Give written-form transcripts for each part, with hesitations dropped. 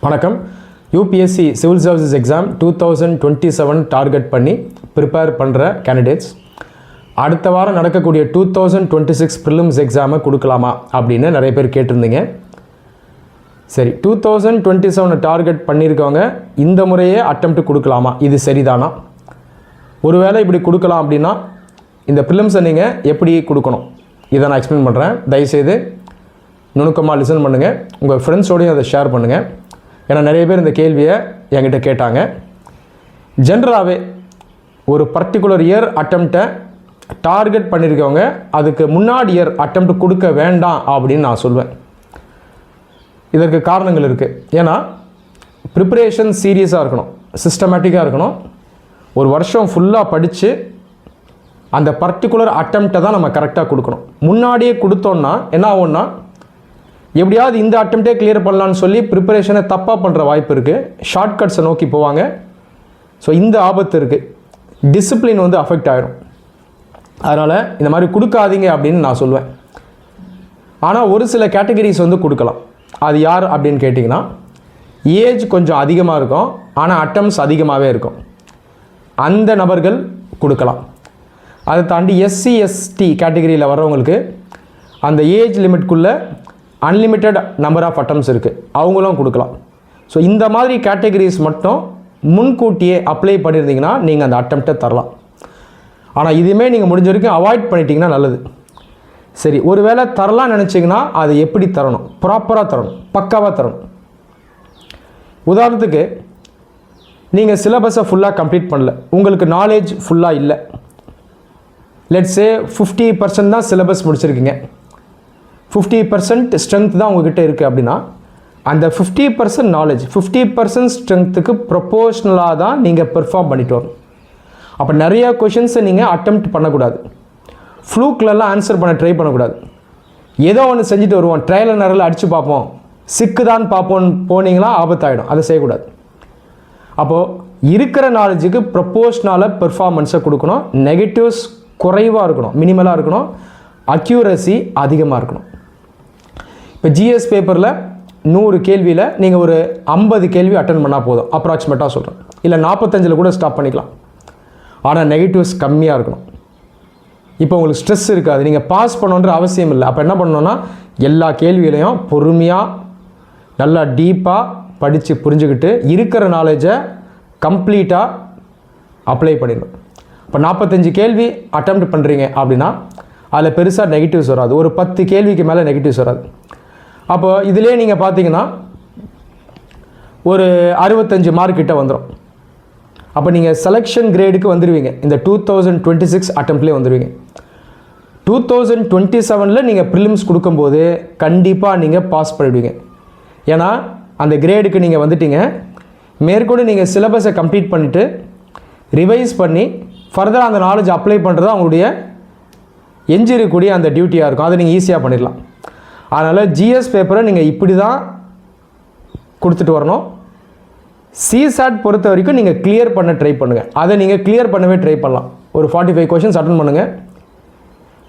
வணக்கம். UPSC civil services exam 2027 target பண்ணி prepare பண்ணுற கேண்டிடேட்ஸ் அடுத்த வாரம் நடக்கக்கூடிய 2026 ப்ரிலிம்ஸ் எக்ஸாமை கொடுக்கலாமா அப்படின்னு நிறைய பேர் கேட்டிருந்தீங்க. சரி, 2027 டார்கெட் பண்ணியிருக்கவங்க இந்த முறையே அட்டெம்ப்ட் கொடுக்கலாமா, இது சரிதானா? ஒருவேளை இப்படி கொடுக்கலாம் அப்படின்னா இந்த ப்ரிலிம்ஸை நீங்கள் எப்படி கொடுக்கணும் இதை நான் எக்ஸ்பிளைன் பண்ணுறேன். தயவுசெய்து நுணுக்கமாக லிசன் பண்ணுங்கள், உங்கள் ஃப்ரெண்ட்ஸோடையும் அதை ஷேர் பண்ணுங்கள். ஏன்னா நிறைய பேர் இந்த கேள்வியை என்கிட்ட கேட்டாங்க. ஜென்ரலாகவே ஒரு பர்டிகுலர் இயர் அட்டெம்ப்டை டார்கெட் பண்ணியிருக்கவங்க அதுக்கு முன்னாடி இயர் அட்டெம்ப்ட் கொடுக்க வேண்டாம் அப்படின்னு நான் சொல்வேன். இதற்கு காரணங்கள் இருக்குது. ஏன்னா ப்ரிப்பரேஷன் சீரியஸாக இருக்கணும், சிஸ்டமேட்டிக்காக இருக்கணும். ஒரு வருஷம் ஃபுல்லாக படித்து அந்த பர்டிகுலர் அட்டெம்ப்டை தான் நம்ம கரெக்டாக கொடுக்கணும். முன்னாடியே கொடுத்தோன்னா என்ன ஆகும்னா, எப்படியாவது இந்த அட்டெம்ப்டே கிளியர் பண்ணலான்னு சொல்லி ப்ரிப்பரேஷனை தப்பாக பண்ணுற வாய்ப்பு இருக்குது. ஷார்ட்கட்ஸை நோக்கி போவாங்க. ஸோ இந்த ஆபத்து இருக்குது. டிசிப்ளின் அஃபெக்ட் ஆகிடும். அதனால் இந்த மாதிரி கொடுக்காதீங்க அப்படின்னு நான் சொல்லுவேன். ஆனால் ஒரு சில கேட்டகரிஸ் கொடுக்கலாம். அது யார் அப்படின்னு கேட்டிங்கன்னா, ஏஜ் கொஞ்சம் அதிகமாக இருக்கும் ஆனால் அட்டெம்ப்ட்ஸ் அதிகமாகவே இருக்கும். அந்த நபர்கள் கொடுக்கலாம். அதை தாண்டி எஸ்சி எஸ்டி கேட்டகரியில் வர்றவங்களுக்கு அந்த ஏஜ் லிமிட்குள்ளே அன்லிமிட்டெட் நம்பர் ஆஃப் அட்டெம்ப்ட்ஸ் இருக்குது, அவங்களும் கொடுக்கலாம். ஸோ இந்த மாதிரி கேட்டகரிஸ் மட்டும் முன்கூட்டியே அப்ளை பண்ணியிருந்தீங்கன்னா நீங்கள் அந்த அட்டெம்ப்டை தரலாம். ஆனால் இதுவுமே நீங்கள் முடிஞ்ச வரைக்கும் அவாய்ட் பண்ணிட்டீங்கன்னா நல்லது. சரி, ஒரு வேளை தரலாம்னு நினச்சிங்கன்னா அது எப்படி தரணும்? ப்ராப்பராக தரணும், பக்காவாக தரணும். உதாரணத்துக்கு நீங்கள் சிலபஸை ஃபுல்லாக கம்ப்ளீட் பண்ணல, உங்களுக்கு நாலேஜ் ஃபுல்லாக இல்லை. லெட்ஸே 50% தான் சிலபஸ் முடிச்சிருக்கீங்க, 50% ஸ்ட்ரென்த் தான் உங்கள்கிட்ட இருக்குது அப்படின்னா அந்த 50% நாலேஜ் 50% ஸ்ட்ரென்த்துக்கு ப்ரொப்போஷ்னலாக தான் நீங்கள் பெர்ஃபார்ம் பண்ணிட்டு வரணும். அப்போ நிறைய கொஷின்ஸை நீங்கள் அட்டெம்ப்ட் பண்ணக்கூடாது. ஃப்ளூக்லலாம் ஆன்சர் பண்ண ட்ரை பண்ணக்கூடாது. ஏதோ ஒன்று செஞ்சுட்டு வருவோம், ட்ரையல் அண்ட் எரரில் அடித்து பார்ப்போம், சிக்குதான் பார்ப்போன்னு போனீங்களா ஆபத்தாயிடும். அதை செய்யக்கூடாது. அப்போது இருக்கிற நாலேஜுக்கு ப்ரொப்போஷ்னலாக பெர்ஃபார்மன்ஸை கொடுக்கணும். நெகட்டிவ்ஸ் குறைவாக இருக்கணும், மினிமலாக இருக்கணும். அக்யூரசி அதிகமாக இருக்கணும். இப்போ ஜிஎஸ் பேப்பரில் 100 கேள்வியில் நீங்கள் ஒரு 50 கேள்வி அட்டன் பண்ணால் போதும், அப்ராக்சிமேட்டாக சொல்கிறேன். இல்லை 45 கூட ஸ்டாப் பண்ணிக்கலாம். ஆனால் நெகட்டிவ்ஸ் கம்மியாக இருக்கணும். இப்போ உங்களுக்கு ஸ்ட்ரெஸ் இருக்காது, நீங்கள் பாஸ் பண்ணணுன்ற அவசியம் இல்லை. அப்போ என்ன பண்ணணுன்னா, எல்லா கேள்வியிலையும் பொறுமையாக நல்லா டீப்பாக படித்து புரிஞ்சுக்கிட்டு இருக்கிற நாலேஜை கம்ப்ளீட்டாக அப்ளை பண்ணிடணும். இப்போ 45 கேள்வி அட்டெம்ப்ட் பண்ணுறீங்க அப்படின்னா அதில் பெருசாக நெகட்டிவ்ஸ் வராது. ஒரு 10 கேள்விக்கு மேலே நெகட்டிவ்ஸ் வராது. அப்போ இதிலே நீங்கள் பார்த்தீங்கன்னா ஒரு 65 மார்க் கிட்ட வந்துடும். அப்போ நீங்கள் செலெக்ஷன் கிரேடுக்கு வந்துடுவீங்க. இந்த 2026 அட்டெம்ப்ட்லேயே வந்துடுவீங்க. 2027 நீங்கள் ப்ரிலிம்ஸ் கொடுக்கும்போது கண்டிப்பாக நீங்கள் பாஸ் பண்ணிவிடுவீங்க. ஏன்னா அந்த கிரேடுக்கு நீங்கள் வந்துட்டீங்க. மேற்கொண்டு நீங்கள் சிலபஸை கம்ப்ளீட் பண்ணிவிட்டு ரிவைஸ் பண்ணி ஃபர்தராக அந்த நாலேஜ் அப்ளை பண்ணுறது அவங்களுடைய எஞ்சிருக்கக்கூடிய அந்த டியூட்டியாக இருக்கும். அதை நீங்கள் ஈஸியாக பண்ணிடலாம். அதனால் ஜிஎஸ் பேப்பரை நீங்கள் இப்படி தான் கொடுத்துட்டு வரணும். சிசாட் பொறுத்த வரைக்கும் நீங்கள் கிளியர் பண்ண ட்ரை பண்ணுங்கள். அதை நீங்கள் கிளியர் பண்ணவே ட்ரை பண்ணலாம். ஒரு 45 கொஷின்ஸ் அட்டன் பண்ணுங்கள்.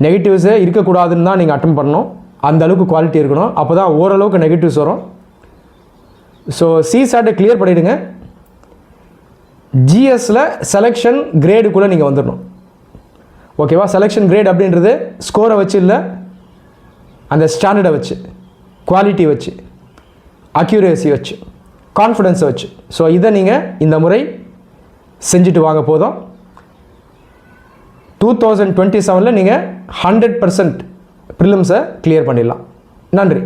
நெகட்டிவ்ஸே இருக்கக்கூடாதுன்னு தான் நீங்கள் அட்டன் பண்ணணும். அந்த அளவுக்கு குவாலிட்டி இருக்கணும். அப்போ தான் ஓரளவுக்கு நெகட்டிவ்ஸ் வரும். ஸோ சிசாட்டை கிளியர் பண்ணிவிடுங்க. ஜிஎஸ்ஸில் செலெக்ஷன் கிரேடுக்குள்ளே நீங்கள் வந்துடணும். ஓகேவா? செலெக்ஷன் கிரேட் அப்படின்றது ஸ்கோரை வச்சு இல்லை, அந்த ஸ்டாண்டர்டை வச்சு, குவாலிட்டி வச்சு, அக்யூரேசி வச்சு, கான்ஃபிடென்ஸை வச்சு. ஸோ இதை நீங்கள் இந்த முறை செஞ்சுட்டு வாங்க போதும். 2027 நீங்கள் 100% ப்ரிலிம்ஸை கிளியர் பண்ணிடலாம். நன்றி.